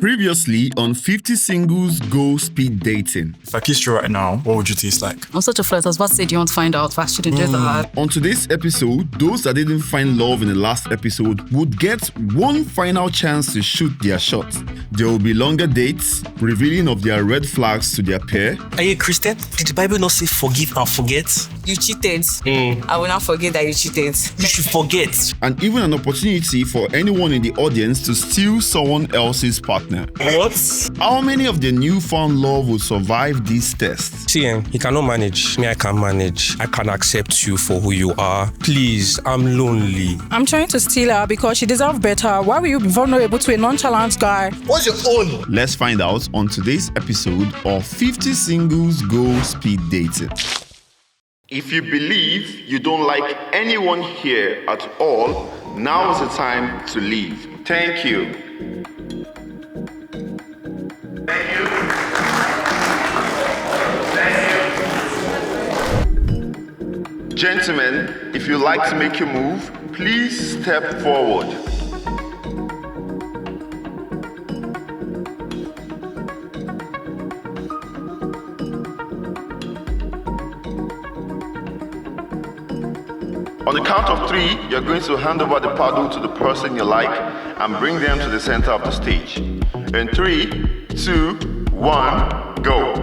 Previously on 50 Singles Go Speed Dating. If I kissed you right now, what would you taste like? I'm such a flirt. I was about to say, do you want to find out? But I shouldn't do that. On today's episode, those that didn't find love in the last episode would get one final chance to shoot their shot. There will be longer dates, revealing of their red flags to their pair. Are you a Christian? Did the Bible not say forgive and forget? You cheated. I will not forget that you cheated. You should forget. And even an opportunity for anyone in the audience to steal someone else's partner. What? How many of the newfound love will survive these tests? See, he cannot manage. Me, I can manage. I can accept you for who you are. Please, I'm lonely. I'm trying to steal her because she deserves better. Why will you be vulnerable to a nonchalant guy? What's your own? Let's find out on today's episode of 50 Singles Go Speed Dating. If you believe you don't like anyone here at all, now is the time to leave. Thank you. Gentlemen, if you'd like to make your move, please step forward. On the count of 3, you're going to hand over the paddle to the person you like and bring them to the center of the stage. In 3, 2, 1, go.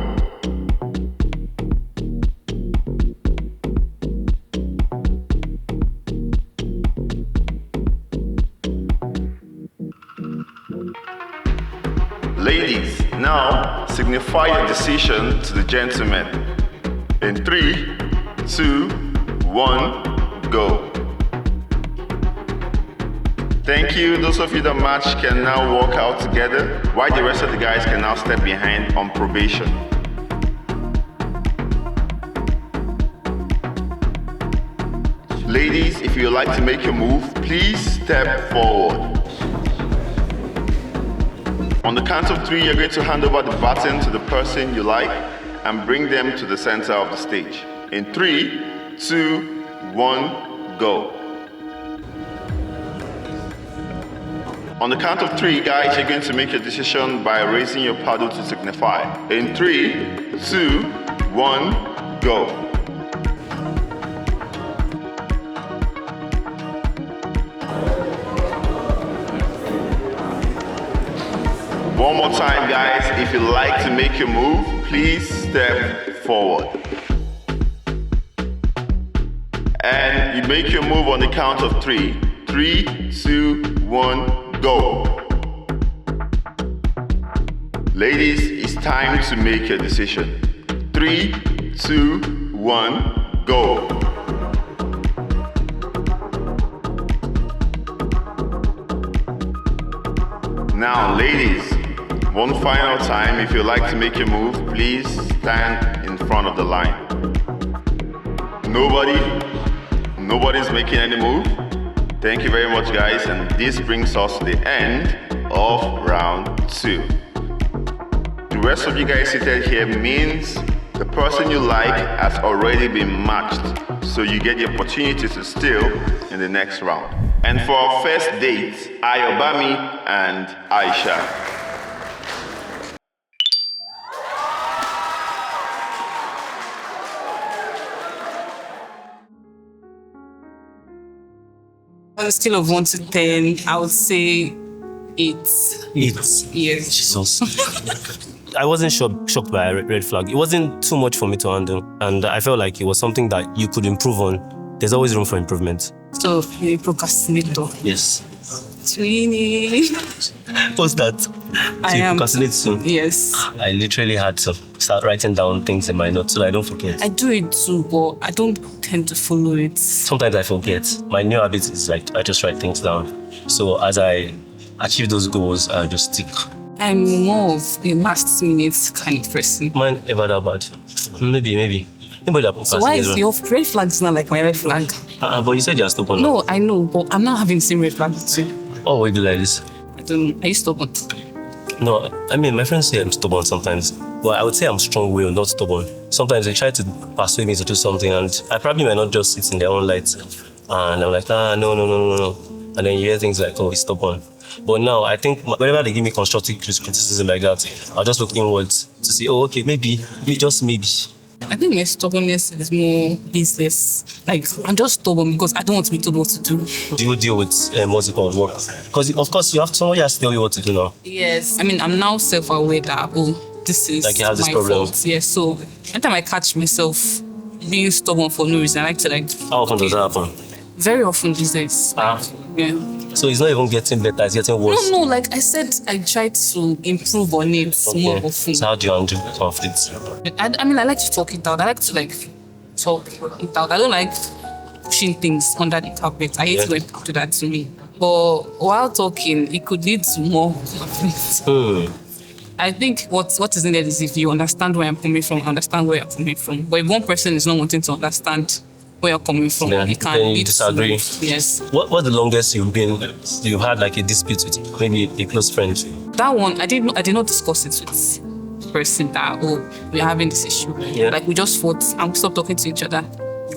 Ladies, now signify your decision to the gentleman. In 3, 2, 1, go. Thank you. Those of you that match can now walk out together, while the rest of the guys can now step behind on probation. Ladies, if you would like to make your move, please step forward. On the count of 3, you're going to hand over the baton to the person you like and bring them to the center of the stage. In 3, 2, 1, go. On the count of 3, guys, you're going to make your decision by raising your paddle to signify. In 3, 2, 1, go. One more time, guys. If you'd like to make your move, please step forward. And you make your move on the count of 3. 3, 2, 1, go. Ladies, it's time to make your decision. 3, 2, 1, go. Now, ladies, one final time, if you'd like to make your move, please stand in front of the line. Nobody's making any move. Thank you very much, guys, and this brings us to the end of round 2. The rest of you guys seated here means the person you like has already been matched, so you get the opportunity to steal in the next round. And for our first date, Ayobami and Aisha. On a scale of 1 to 10, I would say 8. 8. Yes. Jesus. I wasn't shocked by a red flag. It wasn't too much for me to handle, and I felt like it was something that you could improve on. There's always room for improvement. So, you're a procrastinator. Yes. Twinny. What's that? I am. Procrastinate soon. Yes. I literally had to start writing down things in my notes so that I don't forget. I do it too, but I don't tend to follow it. Sometimes I forget. My new habit is like I just write things down. So as I achieve those goals, I just stick. I'm more of a last minute kind of person. Mine ever that bad? Maybe. Anybody that So why is your red flag not like my red flag? But you said you're stubborn. No, I know, but I'm not having the same red flag too. Oh, why do you like this? I don't know. Are you stubborn? No, I mean, my friends say I'm stubborn sometimes. But I would say I'm strong-willed, not stubborn. Sometimes they try to persuade me to do something, and I probably might not just sit in their own light. And I'm like, no. And then you hear things like, oh, he's stubborn. But now I think whenever they give me constructive criticism like that, I'll just look inwards to see, oh, okay, maybe, just maybe. I think my stubbornness is more business. Like, I'm just stubborn because I don't want to be told what to do. Do you deal with what's it called, work? Because of course you have somebody has to tell you what to do now. Yes. I mean, I'm now self-aware that, this is like you have this my problem. fault. Yes. So anytime I catch myself being stubborn for no reason, I like to How often does that happen? Very often these days. Yeah. So it's not even getting better, it's getting worse. No, like I said, I tried to improve on it more often. So how do you handle conflicts? I mean, I like to talk it out. I like to talk it out. I don't like pushing things under the carpet. I hate when people do that to me. But while talking, it could lead to more conflicts. I think what is needed is if you understand where I'm coming from, understand where you're coming from. But if one person is not wanting to understand where you're coming from, you can't then you disagree. Yes. What's the longest you've had like a dispute with maybe a close friend? That one, I did not discuss it with the person that, we're having this issue. Yeah. Like we just fought and we stopped talking to each other.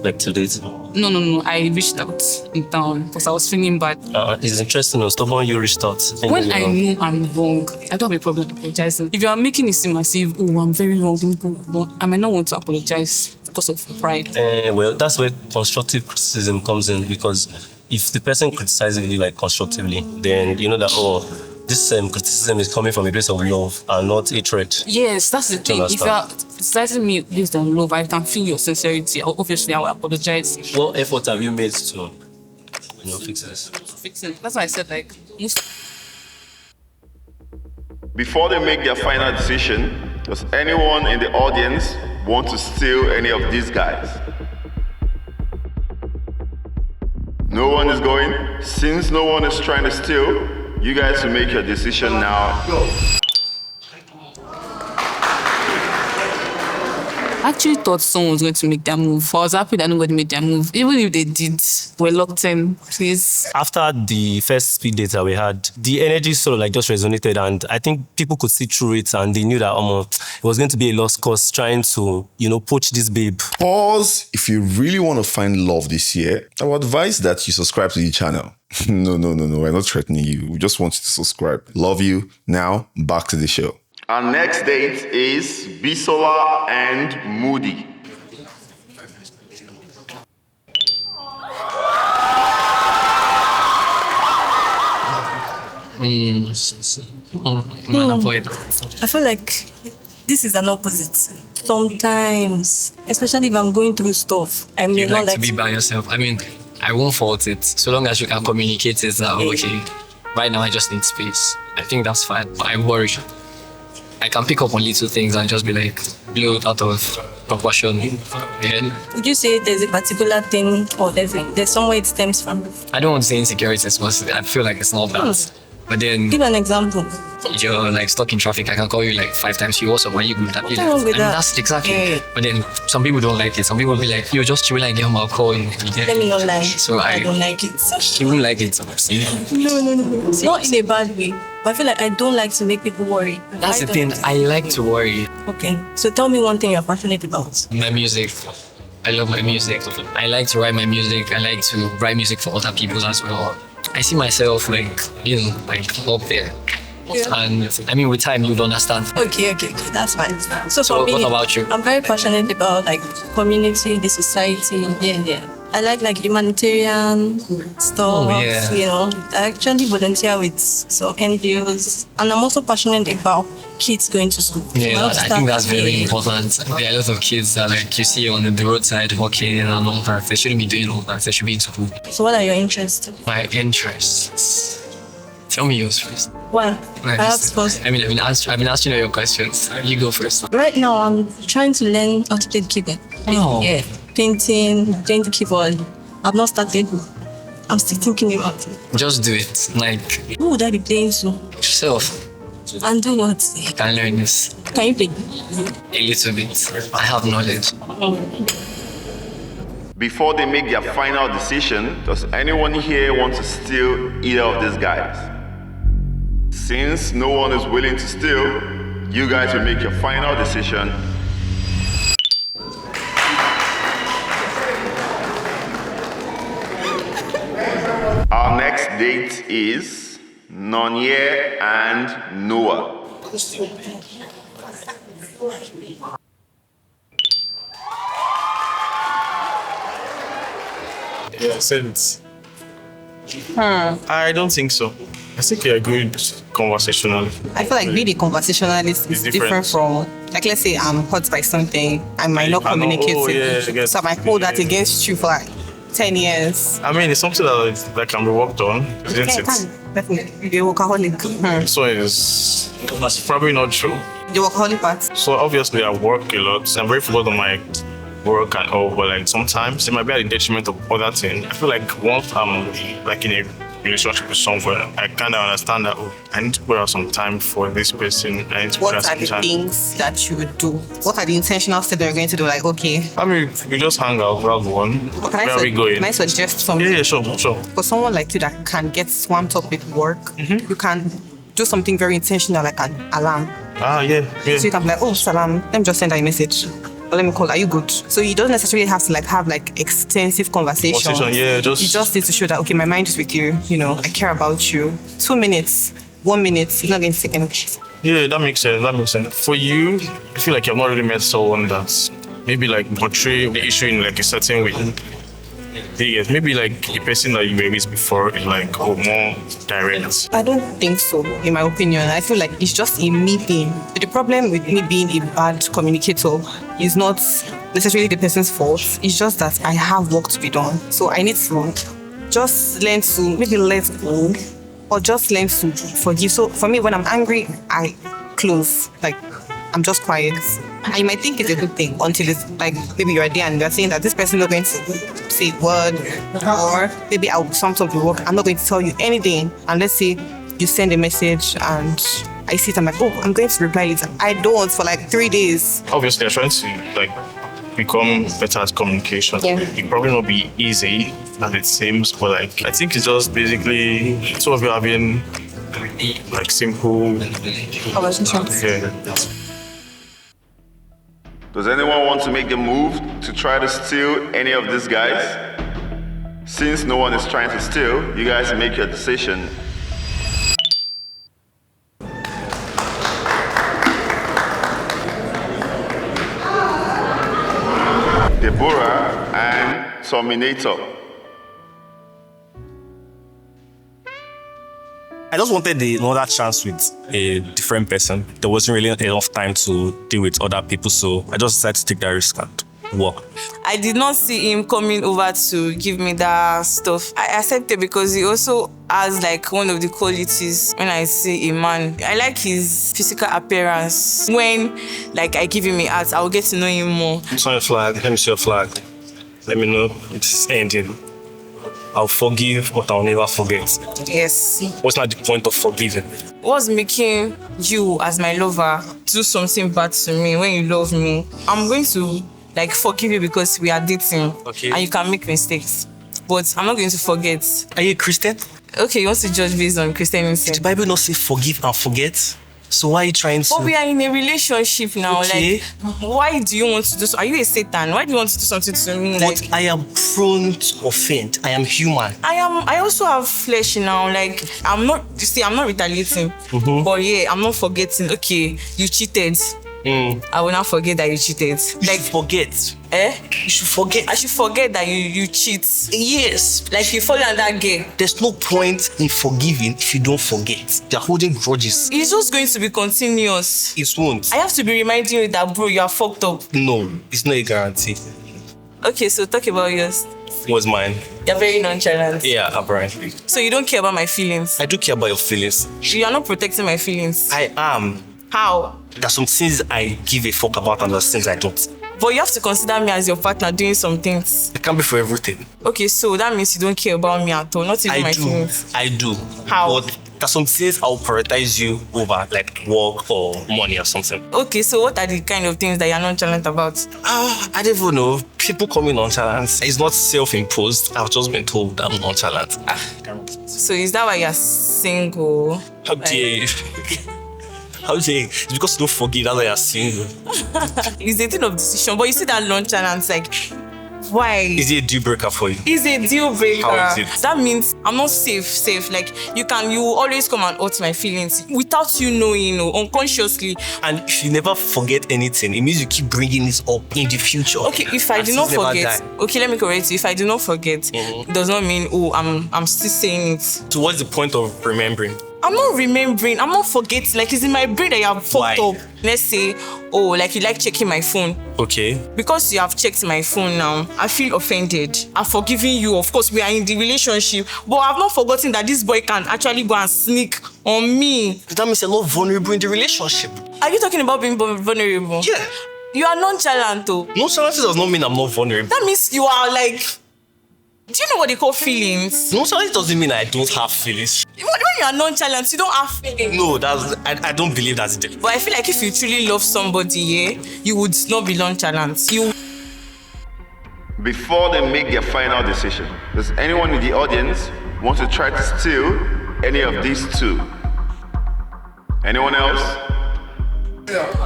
Like 2 days? No. I reached out in town because I was feeling bad. It's interesting. Stubborn, you reached out. When I know I'm wrong, I don't have a problem apologizing. If you are making it seem as if, I'm very wrong, but I might not want to apologize because of pride. Well, that's where constructive criticism comes in, because if the person criticizes you like constructively, then you know that, this criticism is coming from a place of love and not hatred. Yes, that's the thing. If you are criticizing me based on love, I can feel your sincerity. Obviously, I will apologize. What effort have you made to, fix this? Fix it. That's why I said Before they make their final decision, does anyone in the audience want to steal any of these guys? No one is going? Since no one is trying to steal, you guys will make your decision now. Go. I actually thought someone was going to make their move. I was happy that nobody made their move. Even if they did, we're locked in, please. After the first speed date that we had, the energy sort of just resonated, and I think people could see through it, and they knew that it was going to be a lost cause trying to, poach this babe. Pause. If you really want to find love this year, I would advise that you subscribe to the channel. No. We're not threatening you. We just want you to subscribe. Love you. Now, back to the show. Our next date is Bisola and Moody. I feel like this is an opposite. Sometimes, especially if I'm going through stuff, I may you not like to be by yourself. I mean, I won't fault it. So long as you can communicate it that, okay, right now I just need space. I think that's fine. But I worry. I can pick up on little things and just be like, blow it out of proportion. Yeah. Would you say there's a particular thing or there's somewhere it stems from? I don't want to say insecurities, but I feel like it's not that. But then Give an example. you're stuck in traffic. I can call you 5 times. You also, why you good? What's wrong with that? That's exactly. Yeah. But then some people don't like it. Some people will be like, you're just chilling and get my call. Let me not lie. So I don't like it. You won't like it. No. Not in a bad way. But I feel like I don't like to make people worry. That's the thing. I like to worry. Okay. So tell me one thing you're passionate about. My music. I love my music. I like to write my music. I like to write music for other people as well. I see myself up there. Yeah. And I mean, with time, you'd understand. Okay, that's fine. So for me, what about you? I'm very passionate about community, the society. Yeah. I like humanitarian stuff. I actually volunteer with some NGOs, and I'm also passionate about kids going to school. Yeah, I think that's very important. There are a lot of kids that you see on the roadside walking and all that. They shouldn't be doing all that. They should be in school. So what are your interests? My interests. Tell me yours first. Well, I have first. I've been asking you your questions. You go first. Right now, I'm trying to learn how to play the keyboard. Oh. Yeah. Painting, playing the keyboard. I've not started. I'm still thinking about it. Just do it. Who would I be playing to? Yourself. And do what? You can learn this. Can you play? A little bit. I have knowledge. Before they make their final decision, does anyone here want to steal either of these guys? Since no one is willing to steal, you guys will make your final decision. Our next date is Nonye and Noah. Yeah, sense. I don't think so. I think you're good conversational. I feel like being a conversationalist is different from, like, let's say I'm hurt by something, I might not communicate it. So I might hold that against you for like 10 years. I mean, it's something that can be worked on, isn't Yeah, it? definitely. You're a workaholic. So it's probably not true. The workaholic part. So obviously I work a lot. I'm very focused on my work and all, but like sometimes it might be at the detriment of other things. I feel like once I'm like in a relationship with someone, I kind of understand that I need to put out some time for this person. I need to put out What are some the time. things that you would do? What are the intentional steps that you're going to do? Like, okay, I mean, we just hang out, grab one. Where are we going? Can I suggest something? Yeah, sure. For someone like you that can get swamped up with work, you can do something very intentional, like an alarm. Yeah. So you can be like, oh, salam, let me just send her a message. Or let me call, are you good? So you don't necessarily have to have extensive conversations. Yeah, You just need to show that, okay, my mind is with you, I care about you. 2 minutes, 1 minute, you're not going to take anything. Yeah, that makes sense. For you, I feel like you've not really met someone that's maybe portray the issue in a certain way. Yeah, maybe a person that you were with before is more direct. I don't think so, in my opinion. I feel like it's just a me thing. The problem with me being a bad communicator is not necessarily the person's fault. It's just that I have work to be done. So I need to just learn to maybe let go or just learn to forgive. So for me, when I'm angry, I close. I'm just quiet. And you might think it's a good thing until it's maybe you're there and you're saying that this person is not going to say a word, or maybe I'll sometimes work. I'm not going to tell you anything. And let's say you send a message and I see it, I'm like, oh, I'm going to reply later. I don't for 3 days. Obviously, I'm trying to become better at communication. Yeah. It probably not be easy as it seems, but I think it's just basically two of you having simple conversations. Yeah. Does anyone want to make the move to try to steal any of these guys? Since no one is trying to steal, you guys make your decision. Deborah and Terminator. I just wanted another chance with a different person. There wasn't really enough time to deal with other people, so I just decided to take that risk and work. I did not see him coming over to give me that stuff. I accepted because he also has one of the qualities when I see a man. I like his physical appearance. When I give him a heart, I'll get to know him more. It's on your flag. Let me see your flag. Let me know it's ending. I'll forgive, but I'll never forget. Yes. What's not the point of forgiving? What's making you, as my lover, do something bad to me when you love me? I'm going to forgive you because we are dating. Okay. And you can make mistakes. But I'm not going to forget. Are you a Christian? Okay, you want to judge based on Christianity? Did the Bible not say forgive and forget? So why are you trying to? But we are in a relationship now. Okay. Why do you want to do so? Are you a Satan? Why do you want to do something to me? But I am prone to offend. I am human. I also have flesh now. I'm not. You see, I'm not retaliating. Mm-hmm. But yeah, I'm not forgetting. Okay, you cheated. I will not forget that you cheated. Forget. You should forget. I should forget that you cheat. Yes. You fall on that game. There's no point in forgiving if you don't forget. They're holding grudges. It's just going to be continuous. It won't. I have to be reminding you that, bro, you are fucked up. No, it's not a guarantee. Okay, so talk about yours. What's mine? You're very nonchalant. Yeah, apparently. So you don't care about my feelings? I do care about your feelings. You are not protecting my feelings. I am. How? There's some things I give a fuck about and there's things I don't. But you have to consider me as your partner doing some things. It can't be for everything. Okay, so that means you don't care about me at all, not even my feelings. I do. How? But there's some things I'll prioritize you over, work or money or something. Okay, so what are the kind of things that you're nonchalant about? I don't even know. People call me nonchalant. It's not self-imposed. I've just been told I'm nonchalant. So is that why you're single? How dare you? How dare you? It's because you don't forgive, that's why you're single. It's a thing of decision, but you see that nonchalant, Why? Is it a deal breaker for you? It's a deal breaker. How is it? That means I'm not safe. Like you always come and hurt my feelings without you knowing, unconsciously. And if you never forget anything, it means you keep bringing this up in the future. Okay, if I do not forget, okay, let me correct you. If I do not forget, it does not mean I'm still saying it. So what's the point of remembering? I'm not remembering. I'm not forgetting. Like it's in my brain that you have fucked up. Let's say, like you like checking my phone. Okay. Because you have checked my phone now, I feel offended. I've forgiven you. Of course, we are in the relationship, but I've not forgotten that this boy can actually go and sneak on me. That means you're not vulnerable in the relationship. Are you talking about being vulnerable? Yeah. You are nonchalant, though. Nonchalant does not mean I'm not vulnerable. That means you are like. Do you know what they call feelings? Nonchalant doesn't mean I don't have feelings. When you are nonchalant, you don't have feelings. No, I don't believe that's it. But I feel like if you truly love somebody, you would not be nonchalant. Before they make their final decision, does anyone in the audience want to try to steal any of these two? Anyone else?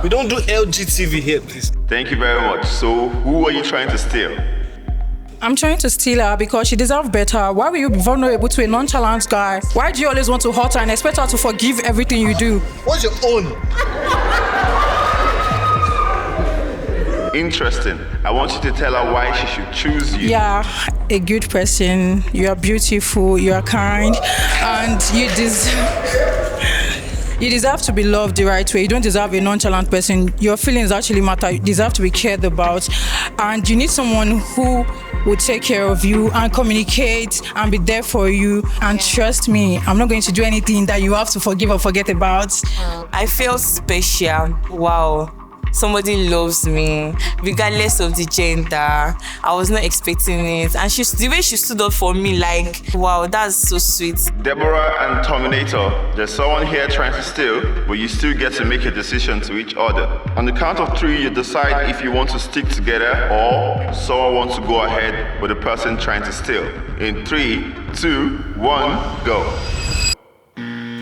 We don't do LGTV here, please. Thank you very much. So, who are you trying to steal? I'm trying to steal her because she deserves better. Why will you be vulnerable to a nonchalant guy? Why do you always want to hurt her and expect her to forgive everything you do? What's your own? Interesting. I want you to tell her why she should choose you. Yeah, a good person. You are beautiful, you are kind, and you deserve to be loved the right way. You don't deserve a nonchalant person. Your feelings actually matter. You deserve to be cared about. And you need someone who will take care of you and communicate and be there for you. And trust me, I'm not going to do anything that you have to forgive or forget about. I feel special. Wow. Somebody loves me, regardless of the gender. I was not expecting it. And the way she stood up for me, like, wow, that's so sweet. Deborah and Terminator, there's someone here trying to steal, but you still get to make a decision to each other. On the count of 3, you decide if you want to stick together or someone wants to go ahead with the person trying to steal. In 3, 2, 1, go.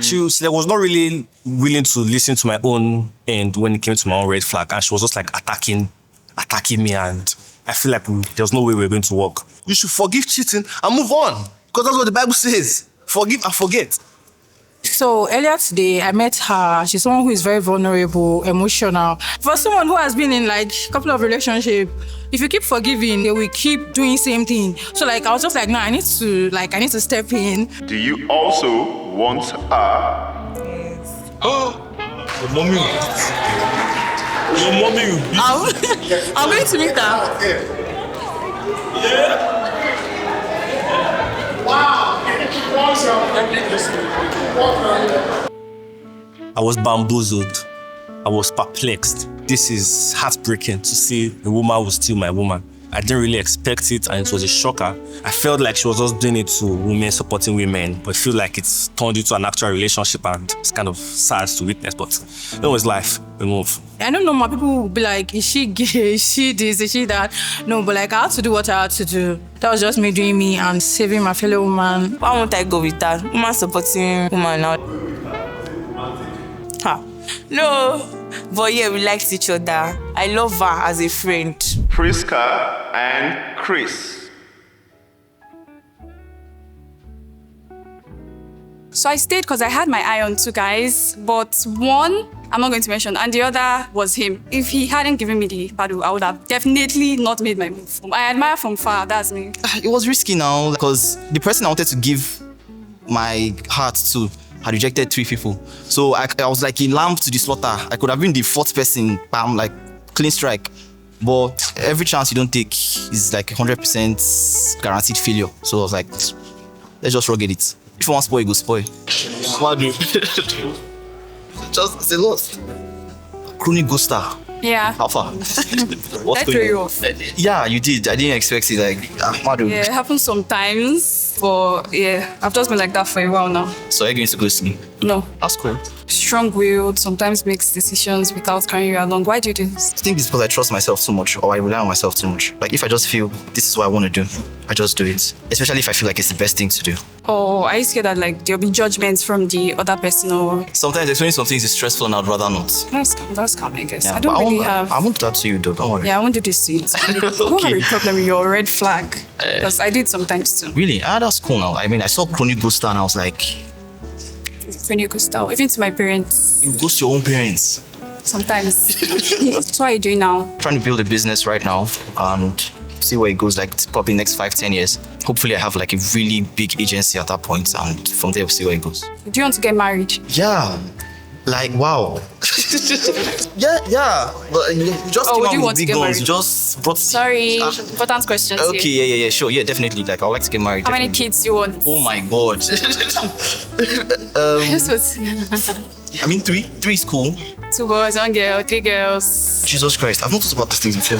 She was not really willing to listen to my own end when it came to my own red flag, and she was just like attacking me, and I feel like there was no way we were going to work. You should forgive cheating and move on, because that's what the Bible says. Forgive and forget. So earlier today, I met her. She's someone who is very vulnerable, emotional. For someone who has been in like a couple of relationships, if you keep forgiving, they will keep doing same thing. So like I was just like, no, I need to step in. Do you also want her? Yes. Oh, your mommy. Your mommy. I'm going to meet her. Yeah. Wow. I was bamboozled. I was perplexed. This is heartbreaking to see a woman who steal my woman. I didn't really expect it, and it was a shocker. I felt like she was just doing it to women supporting women, but I feel like it's turned into an actual relationship, and it's kind of sad to witness, but it was life. We move. I don't know, my people will be like, is she gay? Is she this? Is she that? No, but like I had to do what I had to do. That was just me doing me and saving my fellow woman. Why won't I go with that? Woman supporting woman now. No, but yeah, we liked each other. I love her as a friend. Prisca and Chris. So I stayed because I had my eye on 2 guys, but one I'm not going to mention, and the other was him. If he hadn't given me the paddle, I would have definitely not made my move. I admire from far, that's me. It was risky now because the person I wanted to give my heart to had rejected 3 people. So I was like a lamb to the slaughter. I could have been the 4th person, bam, like clean strike. But every chance you don't take is like 100% guaranteed failure. So I was like, let's just rugged it. If you want spoil, you go spoil. What do? Just it's a loss. Chronic ghoster. Yeah. How far? That threw you off. Yeah, you did. I didn't expect it. Like, Madu. Yeah, it happens sometimes. But yeah, I've just been like that for a while now. So are you going to ghost me? No. That's cool. Strong-willed, sometimes makes decisions without carrying you along. Why do you do this? I think it's because I trust myself too much or I rely on myself too much. Like if I just feel this is what I want to do, I just do it. Especially if I feel like it's the best thing to do. Or are you scared that like there'll be judgments from the other person or... Sometimes explaining some things is stressful and I'd rather not. That's calm, I guess. Yeah, I don't but really have... I won't do that to you though, don't worry. Yeah, I won't do this to you. I don't have a problem with your red flag. Because I did sometimes too. Really? That's cool now. I mean, I saw Kunle ghost and I was like... When you go style, even to my parents. You ghost your own parents? Sometimes. That's what are you doing now? Trying to build a business right now and see where it goes, like probably next 5-10 years. Hopefully I have like a really big agency at that point and from there we'll see where it goes. Do you want to get married? Yeah. Like, wow. yeah. But you just came out with big guns. You just brought... Sorry, important questions okay, here. yeah, sure. Yeah, definitely. Like, I would like to get married. How many kids do you want? Oh my God. I mean, three. Three is cool. 2 boys, 1 girl, 3 girls. Jesus Christ, I've not thought about these things before.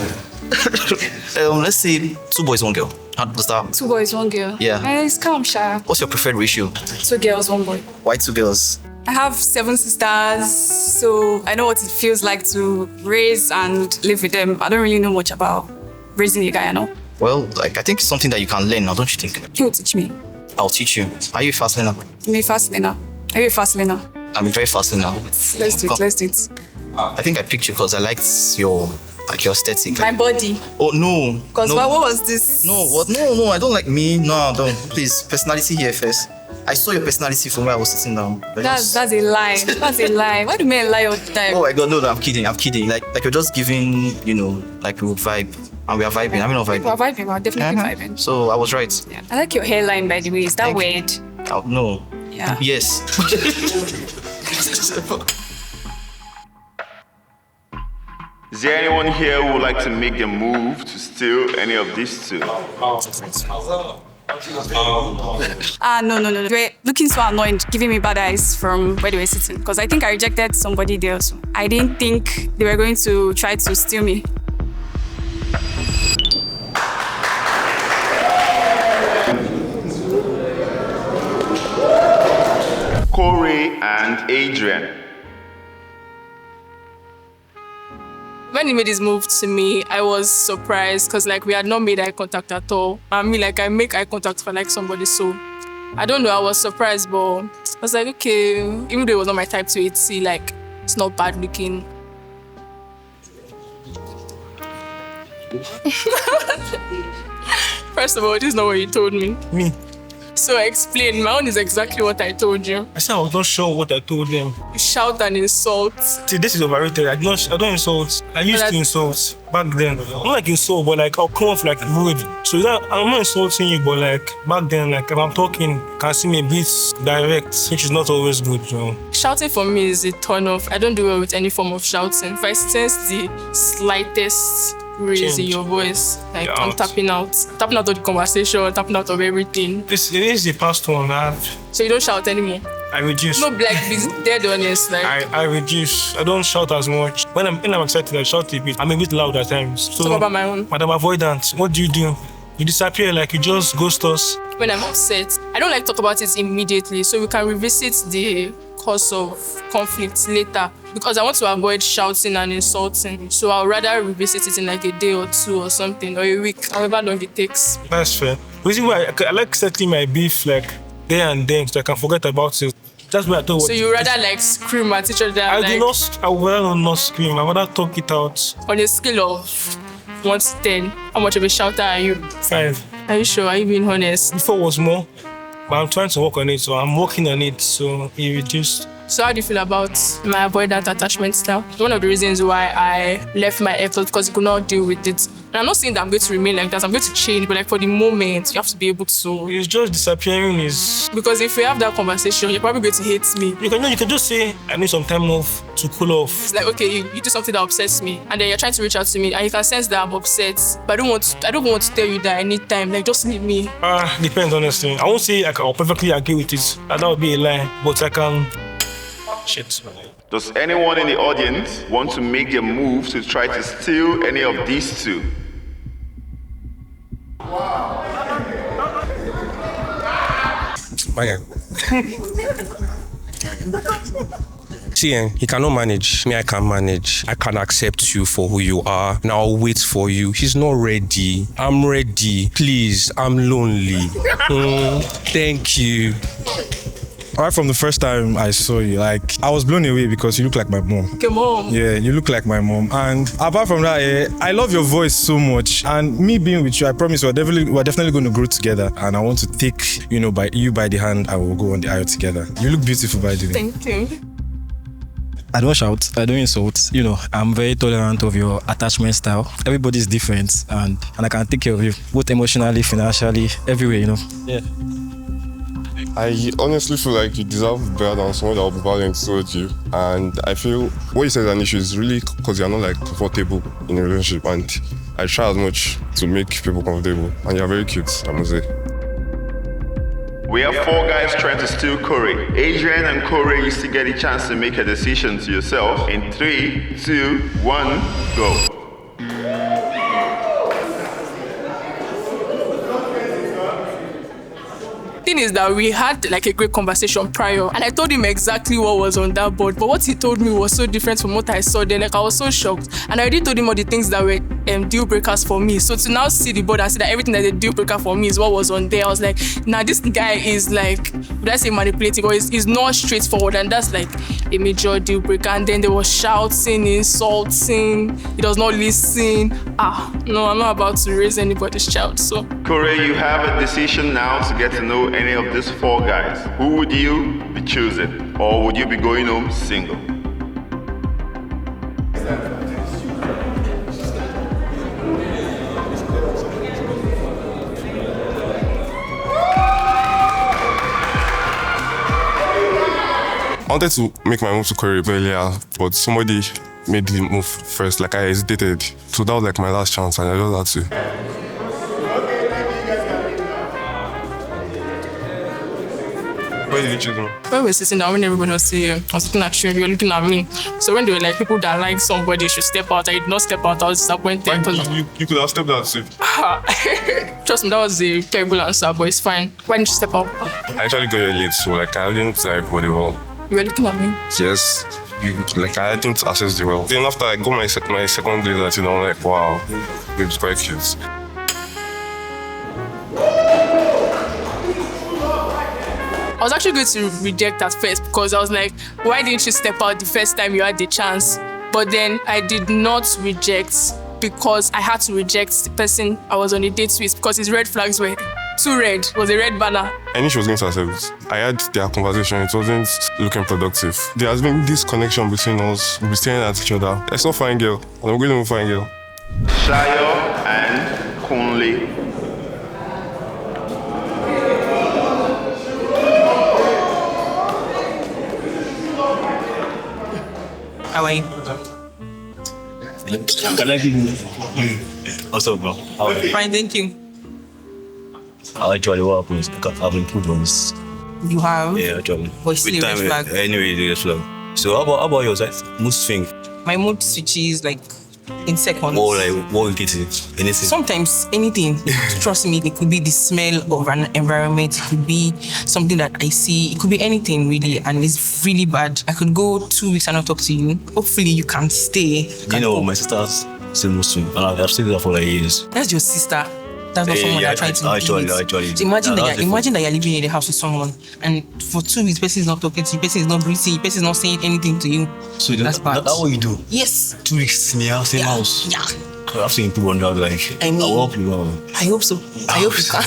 Let's say 2 boys, 1 girl. How does that? 2 boys, 1 girl. Yeah. It's calm, Sha. What's your preferred ratio? 2 girls, 1 boy. Why 2 girls? I have 7 sisters, so I know what it feels like to raise and live with them. I don't really know much about raising a guy, I know. Well, like, I think it's something that you can learn now, don't you think? You will teach me. I'll teach you. Are you a fast learner? I'm a fast learner. Are you a fast learner? I'm a very fast learner. Let's do it. I think I picked you because I liked your aesthetic. My body. Oh, no. Because no. what was this? No, what? No, I don't like me. No, don't. Please, personality here first. I saw your personality from where I was sitting down. That's a lie. That's a lie. Why do men lie all the time? Oh my God, no, I'm kidding. Like you're just giving, like we would vibe. And we are vibing. I mean, not vibing. We're vibing. We're definitely vibing. So I was right. Yeah. I like your hairline, by the way. Is that weird? Oh, no. Yeah. Yes. Is there anyone here who would like to make the move to steal any of these 2? No. They were looking so annoyed, giving me bad eyes from where they were sitting. Because I think I rejected somebody there also. I didn't think they were going to try to steal me. Cory and Adrian. When he made his move to me, I was surprised because like we had not made eye contact at all. I mean, like I make eye contact for like somebody, so I don't know. I was surprised, but I was like, okay, even though it was not my type to it, see, like it's not bad looking. First of all, this is not what you told me. Me? So explain. My own is exactly what I told you. I said I was not sure what I told them. You shout and insult. See, this is overrated. I don't insult. I used to insult back then. Not like insult, but like I'll come off like rude. So that I'm not insulting you, but like back then, like if I'm talking, can see me a bit direct, which is not always good, Shouting for me is a turn off. I don't do well with any form of shouting. If I sense the slightest raise in your voice, like I'm tapping out of the conversation, tapping out of everything. It is the past one. So you don't shout anymore? I reduce. No, like be dead honest. Like I reduce. I don't shout as much. When I'm excited, I shout a bit. I'm a bit loud at times. So talk about my own. Madam Avoidant, what do? You disappear, like you just ghost us. When I'm upset, I don't like talk about it immediately, so we can revisit the cause of conflict later. Because I want to avoid shouting and insulting, so I'll rather revisit it in like a day or 2 or something, or a week, however long it takes. That's fair. Reason why I like settling my beef like there and then, so I can forget about it. That's what I thought. So you rather like scream at each other? I would rather not scream. I would rather talk it out. On a scale of 1 to 10, how much of a shouter are you? 5. Are you sure? Are you being honest? Before was more, but I'm trying to work on it, so I'm working on it, so it reduced. So how do you feel about my avoidant attachment style? One of the reasons why I left my ex was because I could not deal with it. And I'm not saying that I'm going to remain like that, I'm going to change, but like for the moment, you have to be able to. It's just disappearing is... Because if we have that conversation, you're probably going to hate me. You can just say, I need some time off to cool off. It's like, okay, you do something that upsets me, and then you're trying to reach out to me, and you can sense that I'm upset, but I don't want to tell you that I need time, like just leave me. Depends, honestly. I won't say like I'll perfectly agree with it. That would be a lie, but I can... Shit. Does anyone in the audience want to make a move to try to steal any of these 2? See, he cannot manage. Me, I can manage. I can accept you for who you are. Now I'll wait for you. He's not ready. I'm ready. Please, I'm lonely. Thank you. Right from the first time I saw you, like, I was blown away because you look like my mom. Come on. Yeah, you look like my mom. And apart from that, I love your voice so much. And me being with you, I promise we're definitely going to grow together. And I want to take, by the hand, I will go on the aisle together. You look beautiful, by the way. Thank you. I don't shout, I don't insult. I'm very tolerant of your attachment style. Everybody's different, and I can take care of you, both emotionally, financially, everywhere, Yeah. I honestly feel like you deserve better than someone that will be violent towards you. And I feel what you said is an issue is really because you're not comfortable in a relationship. And I try as much to make people comfortable. And you're very cute, I must say. We have 4 guys trying to steal Cory. Adrian and Cory, you still get a chance to make a decision to yourself. In 3, 2, 1, go. Thing is that we had a great conversation prior, and I told him exactly what was on that board, but what he told me was so different from what I saw then. I was so shocked, and I already told him all the things that were deal breakers for me. So to now see the board and see that everything that is a deal breaker for me is what was on there, I was like, nah, this guy is would I say manipulative, or is not straightforward, and that's a major deal breaker. And then they were shouting, insulting, he does not listen. No, I'm not about to raise anybody's child. So Cory, you have a decision now to get to know any of these 4 guys. Who would you be choosing? Or would you be going home single? I wanted to make my move to Cory earlier, but somebody made the move first. I hesitated. So that was my last chance, and I just had to. Where did you choose me? When we were sitting down, when everybody was saying, I was looking at you, you were looking at me. So when they were people that like somebody should step out, I did not step out. I was disappointed. You could have stepped out too. Trust me, that was a terrible answer, but it's fine. Why didn't you step out? I actually got here late, so I didn't body well. You were looking at me? Yes. I didn't access the well. Then after I got my second day, I'm like, wow, it's quite cute. I was actually going to reject at first because I was like, why didn't you step out the first time you had the chance? But then I did not reject because I had to reject the person I was on a date with because his red flags were too red. It was a red banner. I knew she was going to accept it. I had their conversation. It wasn't looking productive. There has been this connection between us. We'll be staring at each other. I saw fine girl. And I'm going to fine girl. Shayo and Kunle. How are you? Can I give you? What's up, bro? How are you? Fine, thank you. Actually, what happens? I've improved on this. You have? Yeah, actually. But it's still a red flag. Anyway, the red flag. So how about yours? Mood swing. My mood switches in seconds. Or what you get to anything? Sometimes anything. Trust me, it could be the smell of an environment. It could be something that I see. It could be anything really, and it's really bad. I could go 2 weeks and not talk to you. Hopefully you can stay. My sister's still mood swing, and I've stayed there for years. That's your sister. That's not someone you're trying to actually. So imagine that you're living in the house with someone, and for 2 weeks, person is not talking to you, person is not breathing, person is not saying anything to you. So that's bad. That's what you do? Yes. 2 weeks in the house, same house. Yeah. I have to improve on that. I hope you will. I hope so. I hope you can.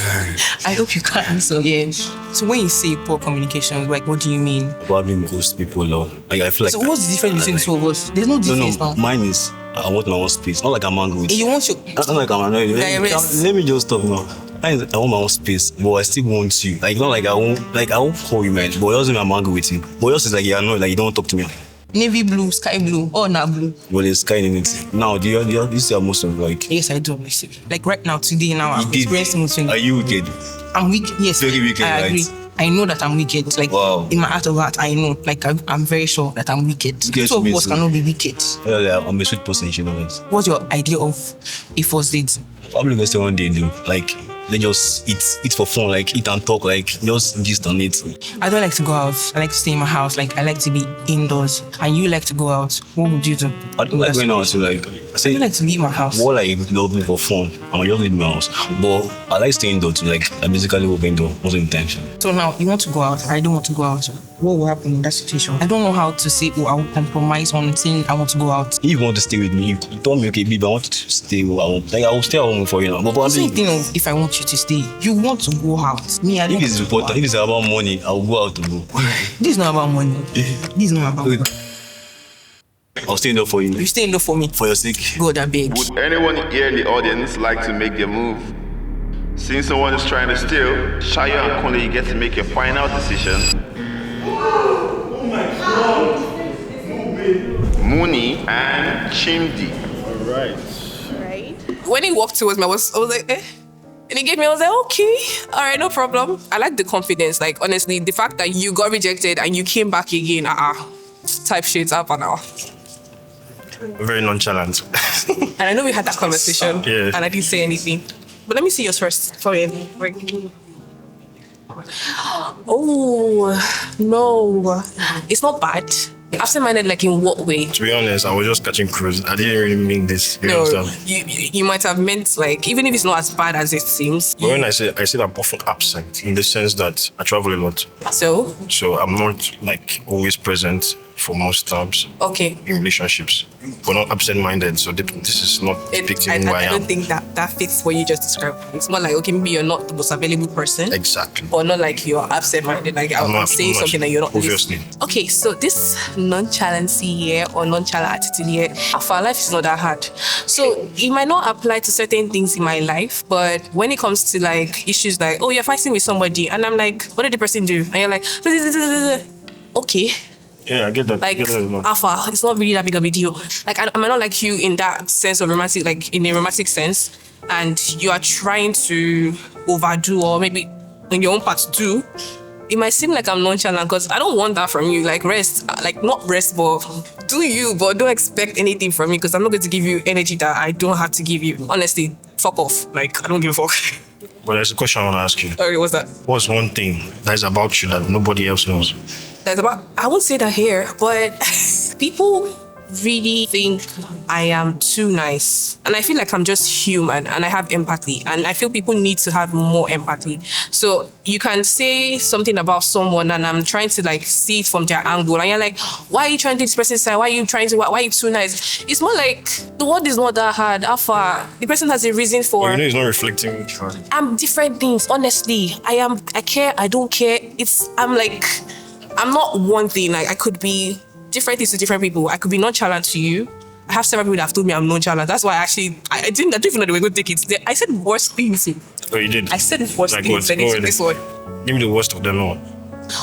I hope you can. So yeah. So when you say poor communication, what do you mean? Probably ghost people, though. I feel like. So what's the difference between two of us? There's no difference now. Mine is I want my own space. Not like I'm angry with you. You want your. Not like I'm annoyed. Let me just stop now. I want my own space, but I still want you. Not like I won't call you, man. But it doesn't mean I'm angry with you. But yours is you're annoyed, you don't talk to me. Navy blue, sky blue, or not blue. Well, there's sky in it. Now, do you see most of Yes, I do. Right now, today, I'm experiencing mood swing. Are you wicked? I'm wicked. Yes. Very wicked, I agree. Right? I know that I'm wicked. Wow. In my heart of heart, I know. I'm very sure that I'm wicked. Two of us cannot be wicked. Yeah, I'm a sweet person, you know that. What's your idea of a first date? Probably going to stay one day, do. then just eat for fun, like eat and talk, like just gist on it. I don't like to go out. I like to stay in my house. Like I like to be indoors. And you like to go out. What would you do? I don't like going out, so like I say, I like to leave my house. What I love me for fun, I'm just leave my house. But I like staying indoors, like I basically work indoor most of the time. So now you want to go out. I don't want to go out. What will happen in that situation? I don't know how to say, I will compromise on saying I want to go out. If you want to stay with me, you told me, okay, babe, I want to stay. I will stay at home for you now. But same thing of if I want you to stay, you want to go out. Me, I don't. If it's important, if it's about money, I will go out to go. This is not about money. This is not about money. I'll stay indoor for you. You stay indoor for me. For your sake. God, I beg. Would anyone here in the audience like to make their move? Since someone is trying to steal, Shayo and Kunle, you get to make your final decision. Oh my God! Mooney and Chimi. Right. When he walked towards me, I was like, eh? And he gave me, I was like, okay, all right, no problem. I like the confidence. Like, honestly, the fact that you got rejected and you came back again, type shit up and now. Very nonchalant. And I know we had that conversation, Yeah. and I didn't say anything. But let me see yours first. Sorry. Oh, no. It's not bad. Absent-minded, like in what way? To be honest, I was just catching cruise. I didn't really mean this. You No, understand? you might have meant, like, even if it's not as bad as it seems. But when I say I'm often absent in the sense that I travel a lot. So I'm not like always present for most times. Okay. In relationships. But not absent-minded. So this is not depicting who I I am. don't think that fits what you just described. It's more like, okay, maybe you're not the most available person. Exactly. Or not like you're absent-minded. Like I'm saying something that you're not obviously. listening. Okay, so this nonchalancy here or nonchalant attitude here, our life is not that hard. So it might not apply to certain things in my life, but when it comes to like issues like, oh, you're fighting with somebody, and I'm like, what did the person do? And you're like, okay. Yeah, I get that. Like, I get that. Alpha, it's not really that big of a deal. Like, I might not like you in that sense of romantic, like in a romantic sense, and you are trying to overdo or maybe in your own part do. It might seem like I'm nonchalant because I don't want that from you. Like, rest, like not rest, but do you, but don't expect anything from me because I'm not going to give you energy that I don't have to give you. Honestly, fuck off. Like, I don't give a fuck. But there's a question I want to ask you. Sorry, what's that? What's one thing that is about you that nobody else knows? That's about, I won't say that here, but people really think I am too nice. And I feel like I'm just human and I have empathy. And I feel people need to have more empathy. So you can say something about someone and I'm trying to like see it from their angle. And you're like, why are you trying to this person's side? Why are you too nice? It's more like the world is not that hard. Alpha, the person has a reason for. Well, you know it's not reflecting. I'm different things, honestly. I care, I don't care. I'm not one thing. Like I could be different things to different people. I could be nonchalant to you. I have several people that have told me I'm nonchalant. That's why I don't even know they were going to take it. I said worse things. Oh, you did? I said worse like things than this one. Give me the worst of them all.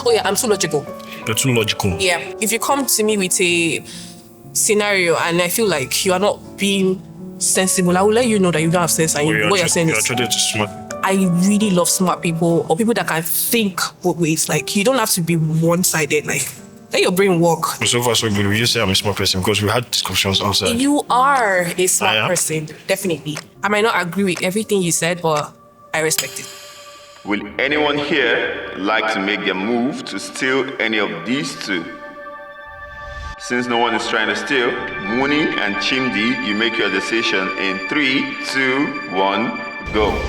Oh yeah, I'm too logical. You're too logical. Yeah. If you come to me with a scenario and I feel like you are not being sensible, I will let you know that you don't have sense and what you're saying is. You're attracted to smart. I really love smart people or people that can think both ways. Like you don't have to be one-sided. Like let your brain work. So far so good. Would you say I'm a smart person? Because we had discussions outside. You are a smart person, definitely. I might not agree with everything you said, but I respect it. Will anyone here like to make their move to steal any of these two? Since no one is trying to steal, Mooney and Chimi, you make your decision in 3, 2, 1, go.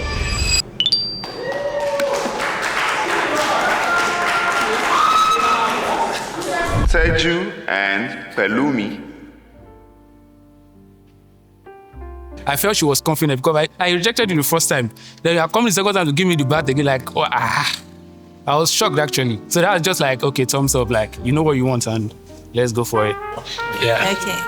Teju and Palumi. I felt she was confident because I rejected you the first time. Then you are coming the second time to give me the bat again, like, oh, I was shocked actually. So that was just like, okay, thumbs up, like, you know what you want and let's go for it. Yeah. Okay.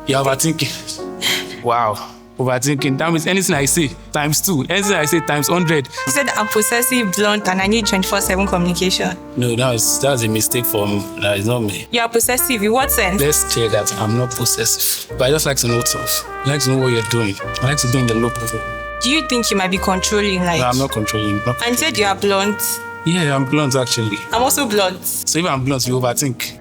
You're overthinking. Wow. Overthinking. That means anything I say, times 2. Anything I say, times 100. You said I'm possessive, blunt, and I need 24/7 communication. No, that was a mistake for me. That is not me. You are possessive. In what sense? Let's clear that. I'm not possessive. But I just like to know stuff. I like to know what you're doing. I like to do in the low profile. Do you think you might be controlling? Like, No, I'm not controlling. No. And you said you are blunt. Yeah, I'm blunt actually. I'm also blunt. So if I'm blunt, you overthink.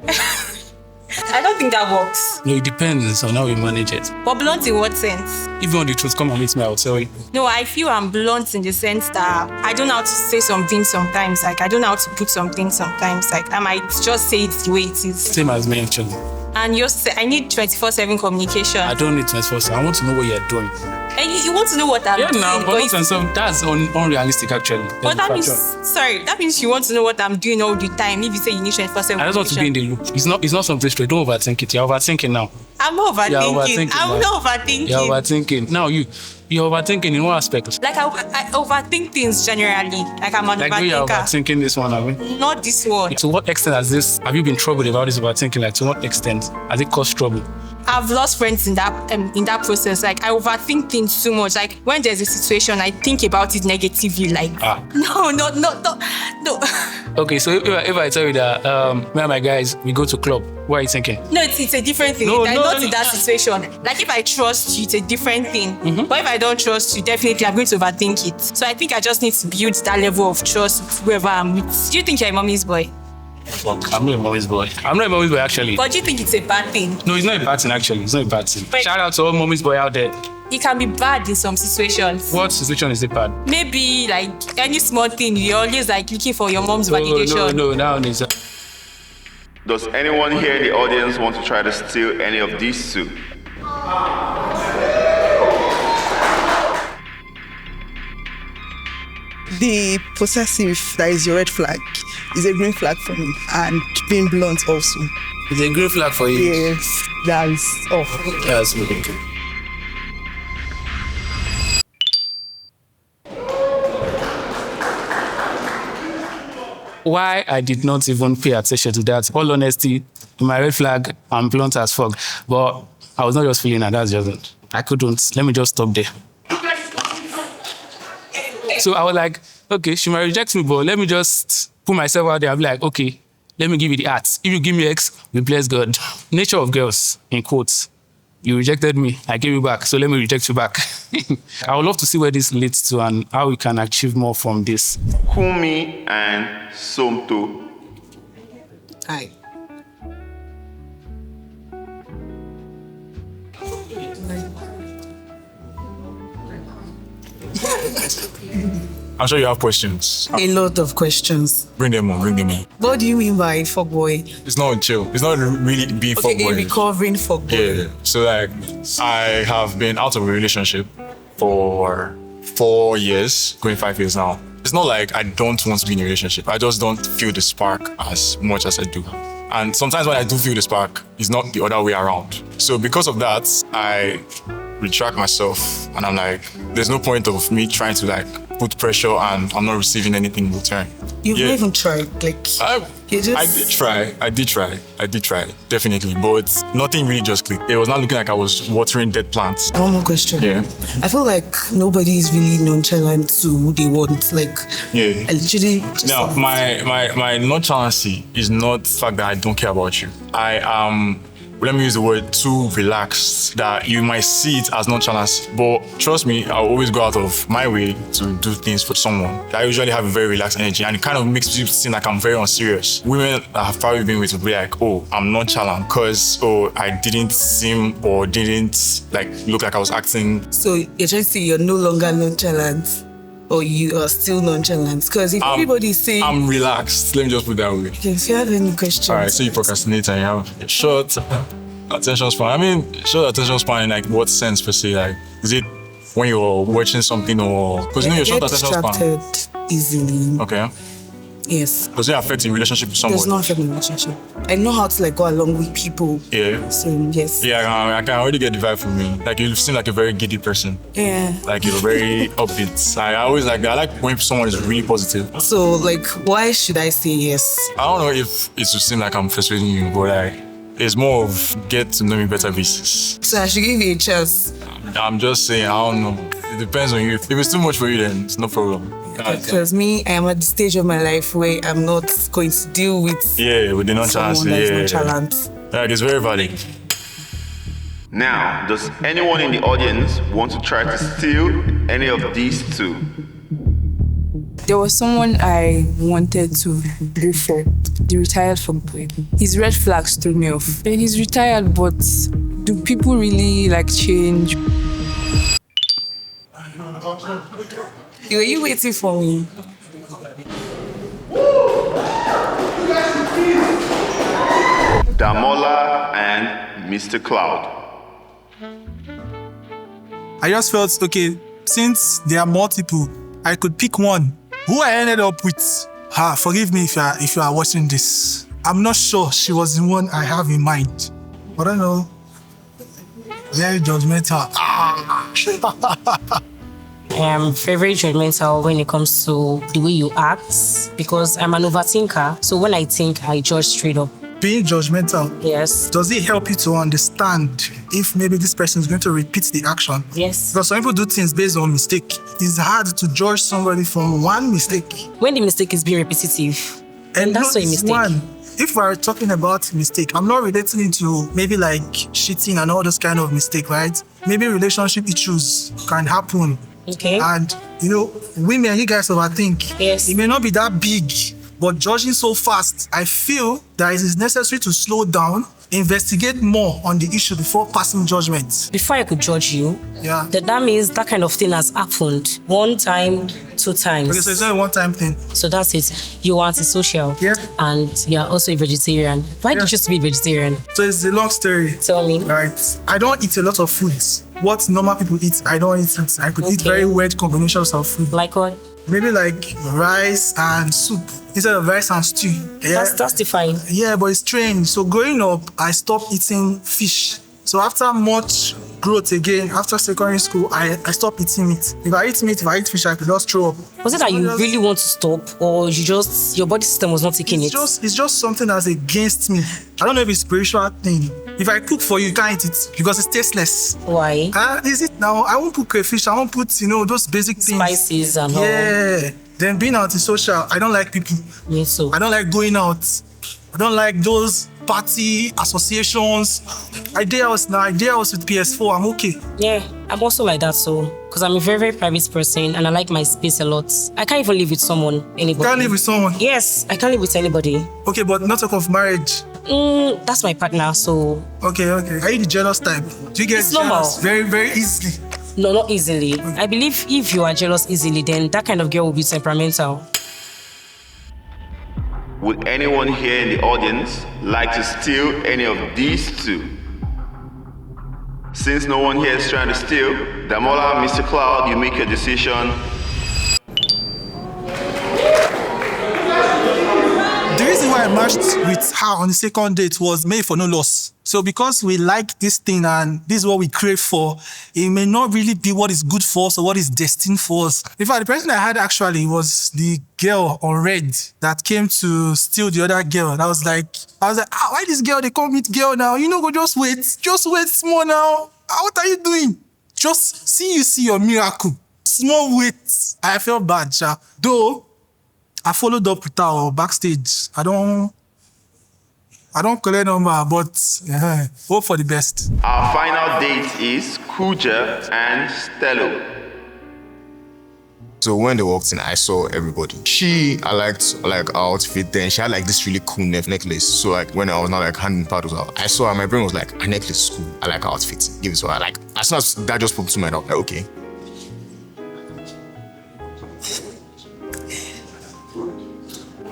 I don't think that works? No, it depends on how we manage it. But blunt in what sense? If you want the truth, come and meet me, I'll tell you. No, I feel I'm blunt in the sense that I don't know how to say something sometimes. Like, I don't know how to put something sometimes. Like, I might just say it the way it is. Same as me, actually. And I need 24/7 communication. I don't need 24/7. I want to know what you're doing. And you want to know what I'm doing. Yeah, but that's unrealistic, actually. But that means, that means you want to know what I'm doing all the time. If you say you need 24/7 I just want to be in the loop. It's not something straight. Don't overthink it. You're overthinking now. I'm not overthinking. I'm not overthinking. You're overthinking. Now you're overthinking in what aspect? Like I overthink things generally. Like I'm an like overthinker. You're overthinking this one, have you? Not this one. To what extent have you been troubled about this overthinking? Like to what extent has it caused trouble? I've lost friends in that process. Like I overthink things too much. Like when there's a situation, I think about it negatively. Like no. Okay, so if I tell you that me and my guys we go to club, what are you thinking? No, it's a different thing. I'm not in that situation. Like if I trust you, it's a different thing. Mm-hmm. But if I don't trust you, definitely I'm going to overthink it. So I think I just need to build that level of trust with whoever I'm with. Do you think you're a mommy's boy? I'm not a mommy's boy. I'm not a mommy's boy, actually. But do you think it's a bad thing? No, it's not a bad thing, actually. It's not a bad thing. But shout out to all mommy's boy out there. It can be bad in some situations. What situation is it bad? Maybe like any small thing, you're always like looking for your mom's validation. No, now it's Does anyone here in the audience want to try to steal any of these two? The possessive, that is your red flag, is a green flag for me, and being blunt also. It's a green flag for you? Yes, that is off. That's really good. Why I did not even pay attention to that. All honesty, my red flag, I'm blunt as fuck. But I was not just feeling that, that's just it. I couldn't. Let me just stop there. So I was like, okay, she might reject me, but let me just put myself out there. I'll be like, okay, let me give you the arts. If you give me X, we bless God. Nature of girls, in quotes. You rejected me, I gave you back, so let me reject you back. I would love to see where this leads to and how we can achieve more from this. Kumi and Somto. Hi. I'm sure you have questions. A lot of questions. Bring them on. What do you mean by fuckboy? It's not chill. It's not really being fuckboy. Okay, recovering fuckboy. Yeah. So like, I have been out of a relationship for 4 years, going 5 years now. It's not like I don't want to be in a relationship. I just don't feel the spark as much as I do. And sometimes when I do feel the spark, it's not the other way around. So because of that, I retract myself and I'm like, there's no point of me trying to like put pressure and I'm not receiving anything in return. You've not even tried, like I did try, definitely, but nothing really just clicked. It was not looking like I was watering dead plants. One more question. Yeah. I feel like nobody is really nonchalant to who they want. Like, yeah. I literally just now my nonchalancy is not the fact that I don't care about you. I am, let me use the word, too relaxed that you might see it as nonchalance, but trust me, I'll always go out of my way to do things for someone. I usually have a very relaxed energy and it kind of makes people seem like I'm very unserious. Women I have probably been with will be like, oh, I'm nonchalant because, I didn't seem or didn't like look like I was acting. So you're trying to say you're no longer nonchalant? Or you are still nonchalant? Because if everybody say I'm relaxed, let me just put it that way. Okay, if you have any questions. Alright, so you procrastinate and you have a short attention span. I mean, short attention span in like what sense per se? Like, is it when you're watching something or because you know your short attention span? Easily. Okay. Yes. Does it affect your relationship with someone? Does not affect my relationship. I know how to like go along with people. Yeah. So yes. Yeah, I can already get the vibe from you. Like you seem like a very giddy person. Yeah. Like you're very upbeat. I always like that. I like when someone is really positive. So like, why should I say yes? I don't know if it should seem like I'm persuading you, but like it's more of get to know me better basis. So I should give you a chance. I'm just saying, I don't know. It depends on you. If it's too much for you, then it's no problem. Because me, I am at the stage of my life where I'm not going to deal with with the nonchalance. Someone that's nonchalant. Like it's very valid. Now, does anyone in the audience want to try to steal any of these two? There was someone I wanted to go for, the retired fuckboy. His red flags threw me off. Then he's retired, but do people really like change? Were you waiting for me? Damola and Mr. Cloud. I just felt, okay, since there are multiple, I could pick one. Who I ended up with, forgive me if you are watching this. I'm not sure she was the one I have in mind. But I know, very judgmental. I am very judgmental when it comes to the way you act because I'm an overthinker. So when I think, I judge straight up. Being judgmental, yes. Does it help you to understand if maybe this person is going to repeat the action? Yes. Because some people do things based on mistake. It's hard to judge somebody from one mistake. When the mistake is being repetitive, and that's a mistake. One. If we're talking about mistake, I'm not relating it to maybe like cheating and all those kind of mistake, right? Maybe relationship issues can happen. Okay. And women, you guys overthink. Yes. It may not be that big, but judging so fast, I feel that it is necessary to slow down, investigate more on the issue before passing judgment. Before I could judge you, yeah, that means that kind of thing has happened 1 time, 2 times. Okay, so it's not a one-time thing. So that's it. You are antisocial. Yeah. And you're also a vegetarian. Why did you choose to be a vegetarian? So it's a long story. Tell me. Right. I don't eat a lot of foods. What normal people eat, I don't eat it. I could eat very weird combinations of food. Like what? Maybe like rice and soup instead of rice and stew. Yeah. That's define. Yeah, but it's strange. So growing up, I stopped eating fish. So after much growth again, after secondary school, I stopped eating meat. If I eat meat, if I eat fish, I could just throw up. Was it that you really want to stop, or your body system was not taking it? It's just something that's against me. I don't know if it's a spiritual thing. If I cook for you, you can't eat it because it's tasteless. Why? Is it now? I won't put crayfish. I won't put, those basic things. Spices and all. Yeah. Then being antisocial, I don't like people. Me too. I don't like going out. I don't like those party associations. I dare us with PS4. I'm okay. Yeah, I'm also like that. So, because I'm a very, very private person and I like my space a lot. I can't even live with anybody. Can't live with someone? Yes, I can't live with anybody. Okay, but not talk of marriage. That's my partner, so. Okay. Are you the jealous type? Do you get it's jealous normal. very, very easily? No, not easily. Okay. I believe if you are jealous easily, then that kind of girl will be temperamental. Would anyone here in the audience like to steal any of these two? Since no one here is trying to steal, Damola, Mr. Cloud, you make your decision. The reason why I matched with her on the second date was made for no loss. So because we like this thing and this is what we crave for, it may not really be what is good for us or what is destined for us. In fact, the person I had actually was the girl on red that came to steal the other girl. I was like, why this girl, they call me girl now? Go just wait small now. What are you doing? Just see your miracle. Small wait. I felt bad, sha. Though, I followed up with her backstage. I don't collect number, but hope for the best. Our final date is Kuja and Stello. So when they walked in, I saw everybody. I liked her outfit. Then she had this really cool necklace. So when I was not handing paddles out, I saw her. My brain was like, her necklace is cool. I like her outfit. Give it to her. As soon as that just popped to my head, I was like, okay.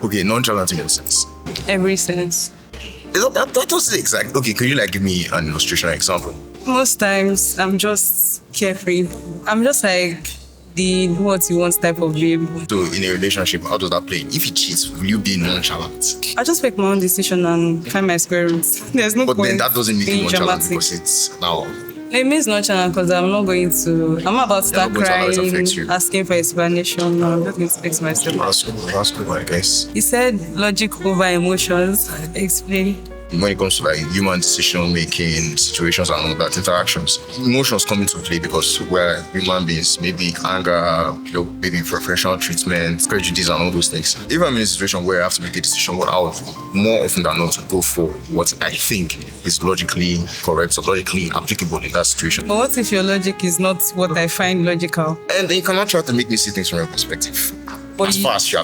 Okay, nonchalant in what sense? Every sense. That was exact. Okay, could you give me an illustration example? Most times I'm just carefree. I'm just the what you want type of babe. So in a relationship, how does that play? If he cheats, will you be nonchalant? I just make my own decision and find my square root. There's no point. But then that doesn't make you nonchalant dramatic. because it's now. It means nonchalant because I'm not about to start crying, asking for explanation. No, I'm just going to fix myself. That's cool, I guess. He said logic over emotions. Explain. When it comes to human decision making, situations and all that, interactions, emotions come into play because we're human beings, maybe anger, maybe professional treatment, prejudice and all those things. If I'm in a situation where I have to make a decision, what I would more often than not go for what I think is logically correct or logically applicable in that situation. But what if your logic is not what I find logical? And then you cannot try to make me see things from your perspective. But as far as you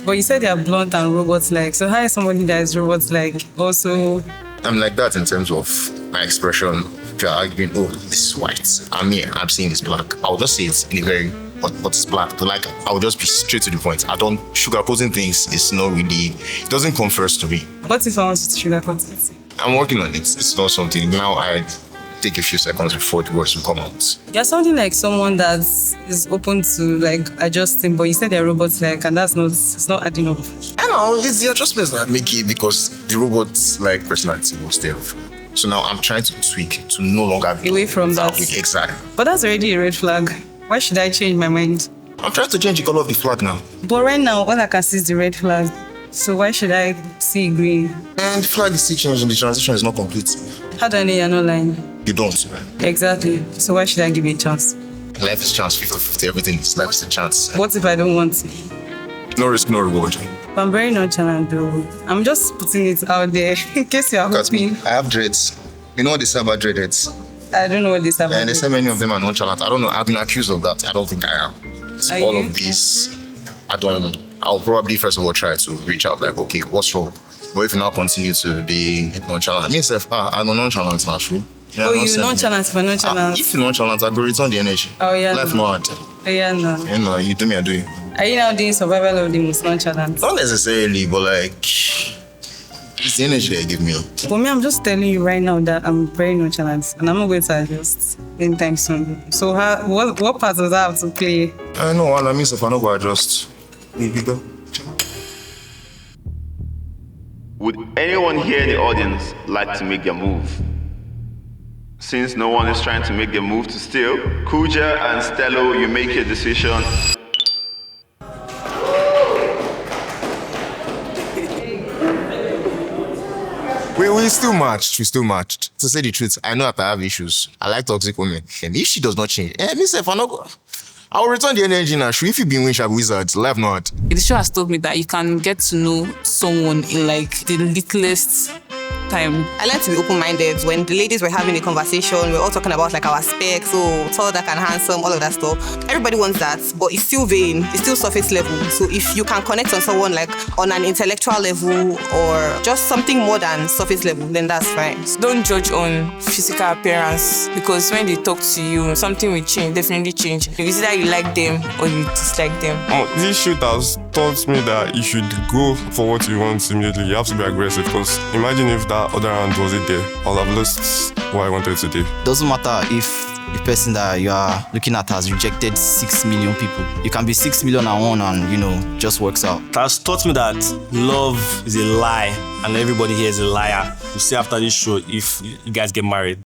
But you said they are blunt and robot-like. So how is somebody that is robot-like also? I'm like that in terms of my expression. If you're arguing, oh, this is white, I'm saying it's black. I'll just say it in a very, but it's black. But like, I'll just be straight to the point. I don't sugarcoating things. It's not really, it doesn't come first to me. What if I want you to sugarcoat it? I'm working on it. It's not something. Now I take a few seconds before the words will come out. You're sounding like someone that is open to like adjusting, but you said they're robots-like, and it's not adding up. I know, it's the adjustments that make it because the robot's like personality was there. So now I'm trying to tweak to no longer be away from that. Exactly. But that's already a red flag. Why should I change my mind? I'm trying to change the color of the flag now. But right now, all I can see is the red flag. So why should I see green? And the flag is still changing. The transition is not complete. How do I know you're not lying? You don't. Exactly. So why should I give you a chance? Life is chance 50-50. Everything is life is a chance. What if I don't want to? No risk, no reward. I'm very nonchalant though. I'm just putting it out there in case you are hoping. I have dreads. You know what they say about dreads? I don't know what they say about And they say many of them are nonchalant. I don't know. I've been accused of that. I don't think I am. So all of these, I don't know. I'll probably first of all try to reach out like, okay, what's wrong? But if you now continue to be nonchalant, me myself, I'm nonchalant now, true. Yeah, you nonchalant for nonchalant. If you're nonchalant, I go return the energy. Oh yeah. Life no hard. Oh yeah, no. You know, you do me, I do you. Are you now doing survival of the most nonchalant? Not necessarily, but like, it's the energy they give me. For me, I'm just telling you right now that I'm very nonchalant and I'm not going to adjust anytime soon. So what part does that have to play? I know, all I mean, if I don't go adjust, maybe go. Would anyone here in the audience like to make their move? Since no one is trying to make their move to steal, Kuja and Stello, you make your decision. We still matched. To say the truth, I know that I have issues. I like toxic women. And if she does not change, myself, I will return the energy now. If you be win sharp wizards, life not. The show has told me that you can get to know someone in like the littlest time. I learned to be open-minded. When the ladies were having a conversation, we were all talking about like our specs, so tall, dark and handsome, all of that stuff. Everybody wants that, but it's still vain. It's still surface level. So if you can connect on someone like on an intellectual level or just something more than surface level, then that's fine. So don't judge on physical appearance because when they talk to you, something will change, definitely change. It's either you like them or you dislike them. This shoot has taught me that you should go for what you want immediately. You have to be aggressive because imagine if that other hand wasn't there, I'll have lost what I wanted to do. Doesn't matter if the person that you are looking at has rejected 6 million people. You can be 6 million and one and, just works out. It has taught me that love is a lie and everybody here is a liar. We'll see after this show if you guys get married.